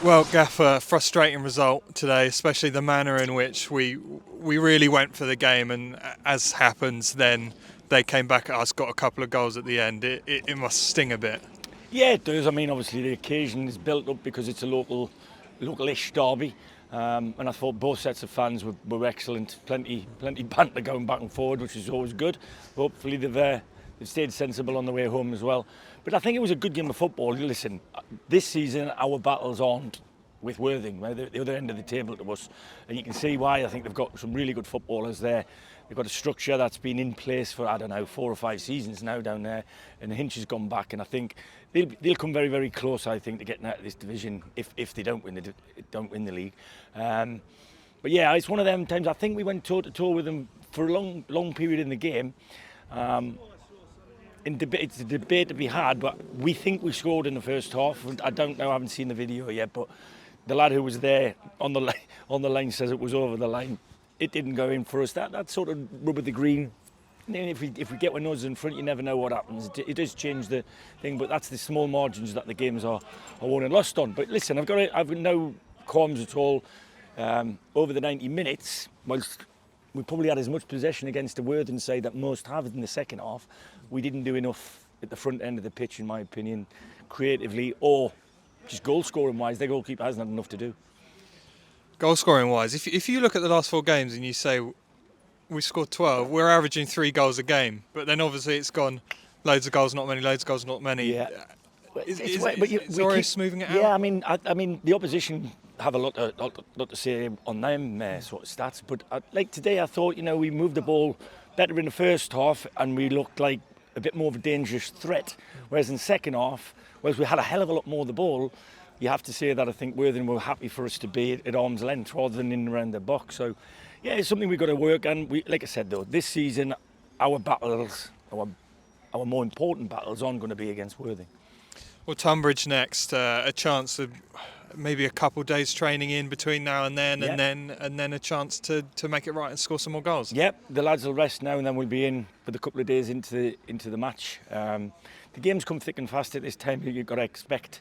Well, Gaffer, frustrating result today, especially the manner in which we really went for the game, and as happens, then they came back at us, got a couple of goals at the end. It must sting a bit. Yeah, it does. I mean, obviously the occasion is built up because it's a local-ish derby, and I thought both sets of fans were excellent. Plenty banter going back and forward, which is always good. Hopefully they've stayed sensible on the way home as well. But I think it was a good game of football. Listen, this season our battles aren't with Worthing, they're the other end of the table to us, and you can see why. I think they've got some really good footballers there. They've got a structure that's been in place for, I don't know, 4 or 5 seasons now down there, and Hinch has gone back, and I think they'll come very, very close, I think, to getting out of this division if they don't win the league. But yeah, it's one of them times. I think we went toe to toe with them for a long period in the game. It's a debate to be had, but we think we scored in the first half. I don't know, I haven't seen the video yet, but the lad who was there on the line says it was over the line. It didn't go in for us. That sort of rub of the green. And if we get one of those in front, you never know what happens. It does change the thing, but that's the small margins that the games are won and lost on. But listen, I've no qualms at all. Over the 90 minutes, whilst we probably had as much possession against the Worthing side that most have in the second half, we didn't do enough at the front end of the pitch, in my opinion, creatively or just goal scoring wise. Their goalkeeper hasn't had enough to do. Goal scoring wise, if you look at the last 4 games and you say we scored 12, we're averaging 3 goals a game, but then obviously it's gone loads of goals, not many, loads of goals, not many. Yeah. Is Orius smoothing it out? Yeah, I mean, the opposition have a lot to say on them sort of stats. But like today, I thought we moved the ball better in the first half, and we looked like a bit more of a dangerous threat. Whereas in the second half, whereas we had a hell of a lot more of the ball, you have to say that I think Worthing were happy for us to be at arm's length rather than in and around the box. So yeah, it's something we've got to work on. Like I said though, this season our battles, our more important battles aren't going to be against Worthing. Well, Tunbridge next, a chance of maybe a couple of days training in between now and then, Yep. and then a chance to make it right and score some more goals. Yep, the lads will rest now, and then we'll be in for the couple of days into the match. The games come thick and fast at this time. You've got to expect,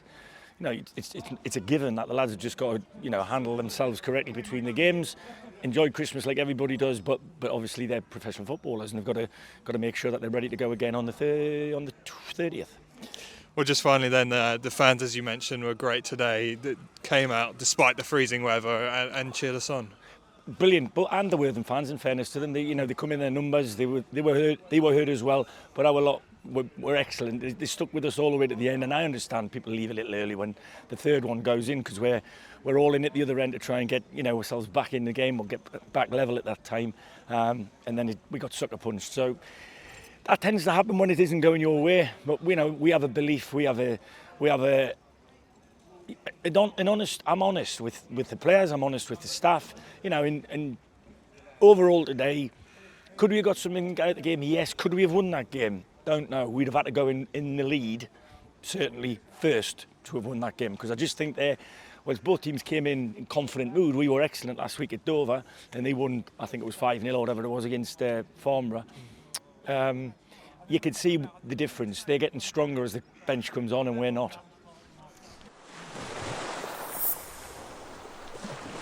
it's a given that the lads have just got to handle themselves correctly between the games. Enjoy Christmas like everybody does, but obviously they're professional footballers and they've got to make sure that they're ready to go again on the 30th. Well, just finally then, the fans, as you mentioned, were great today. That came out despite the freezing weather and cheered us on. Brilliant, and the Worthing fans, in fairness to them, they come in their numbers. They were hurt as well, but our lot were excellent. They stuck with us all the way to the end, and I understand people leave a little early when the third one goes in because we're all in at the other end to try and get ourselves back in the game or get back level at that time, and then we got sucker punched. So that tends to happen when it isn't going your way. But we have a belief. I'm honest with the players. I'm honest with the staff. And overall today, could we have got something out of the game? Yes. Could we have won that game? Don't know. We'd have had to go in the lead, certainly first, to have won that game. Because I just think whilst both teams came in confident mood, we were excellent last week at Dover, and they won, I think it was 5-0 or whatever it was against Farnborough. You can see the difference. They're getting stronger as the bench comes on, and we're not.